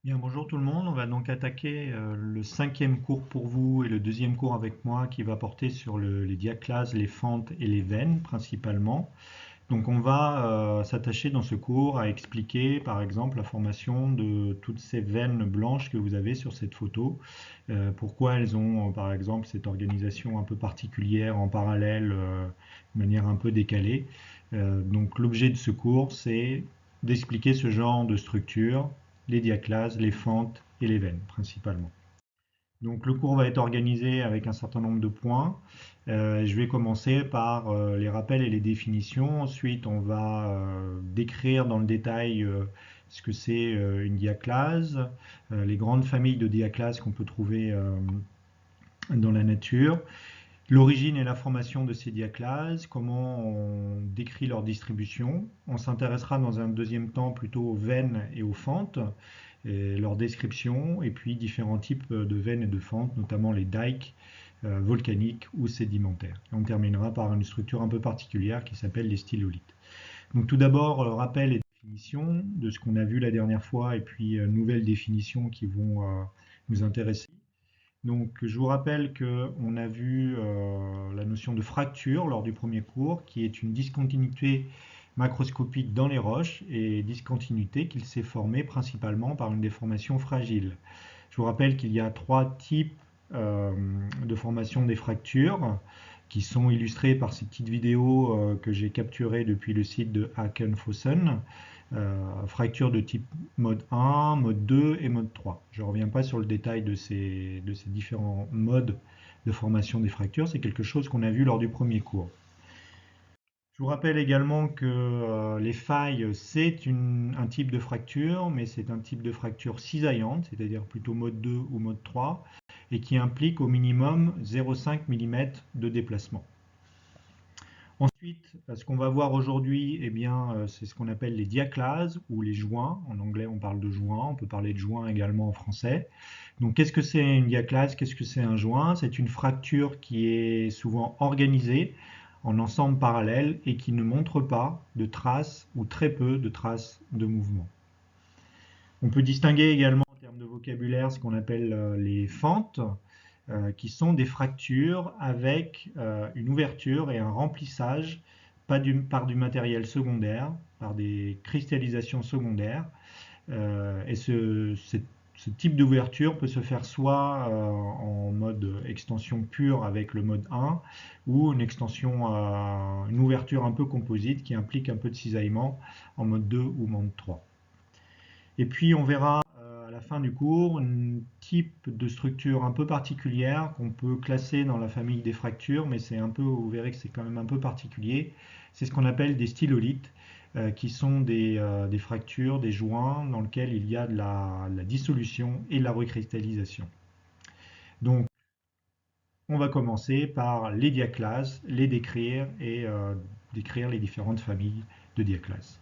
Bien, bonjour tout le monde. On va donc attaquer le cinquième cours pour vous et le deuxième cours avec moi qui va porter sur les diaclases, les fentes et les veines principalement. Donc on va s'attacher dans ce cours à expliquer par exemple la formation de toutes ces veines blanches que vous avez sur cette photo. Pourquoi elles ont par exemple cette organisation un peu particulière en parallèle, de manière un peu décalée. Donc l'objet de ce cours c'est d'expliquer ce genre de structure, les diaclases, les fentes et les veines principalement. Donc le cours va être organisé avec un certain nombre de points. Je vais commencer par les rappels et les définitions. Ensuite, on va décrire dans le détail ce que c'est une diaclase, les grandes familles de diaclases qu'on peut trouver dans la nature, l'origine et la formation de ces diaclases, comment on décrit leur distribution. On s'intéressera dans un deuxième temps plutôt aux veines et aux fentes, et leur description, et puis différents types de veines et de fentes, notamment les dikes volcaniques ou sédimentaires. Et on terminera par une structure un peu particulière qui s'appelle les stylolites. Donc tout d'abord, rappel et définition de ce qu'on a vu la dernière fois, et puis nouvelles définitions qui vont nous intéresser. Donc, je vous rappelle qu'on a vu la notion de fracture lors du premier cours, qui est une discontinuité macroscopique dans les roches et discontinuité qu'il s'est formée principalement par une déformation fragile. Je vous rappelle qu'il y a trois types euh, de formation des fractures qui sont illustrés par ces petites vidéos que j'ai capturées depuis le site de Hakenfossen. Fracture de type mode 1, mode 2 et mode 3. Je ne reviens pas sur le détail de ces différents modes de formation des fractures, c'est quelque chose qu'on a vu lors du premier cours. Je vous rappelle également que les failles, c'est un type de fracture, mais c'est un type de fracture cisaillante, c'est-à-dire plutôt mode 2 ou mode 3, et qui implique au minimum 0,5 mm de déplacement. Ensuite, ce qu'on va voir aujourd'hui, eh bien, c'est ce qu'on appelle les diaclases ou les joints. En anglais, on parle de joints, on peut parler de joints également en français. Donc, qu'est-ce que c'est une diaclase? Qu'est-ce que c'est un joint? C'est une fracture qui est souvent organisée en ensemble parallèle et qui ne montre pas de traces ou très peu de traces de mouvement. On peut distinguer également en termes de vocabulaire ce qu'on appelle les fentes, qui sont des fractures avec une ouverture et un remplissage par du matériel secondaire, par des cristallisations secondaires. Et ce type d'ouverture peut se faire soit en mode extension pure avec le mode 1 ou une ouverture un peu composite qui implique un peu de cisaillement en mode 2 ou mode 3. Et puis on verra à la fin du cours un type de structure un peu particulière qu'on peut classer dans la famille des fractures, mais c'est un peu, vous verrez que c'est quand même un peu particulier. C'est ce qu'on appelle des stylolites, qui sont des fractures, des joints dans lesquels il y a de la dissolution et de la recristallisation. Donc on va commencer par les diaclases, les décrire et décrire les différentes familles de diaclases.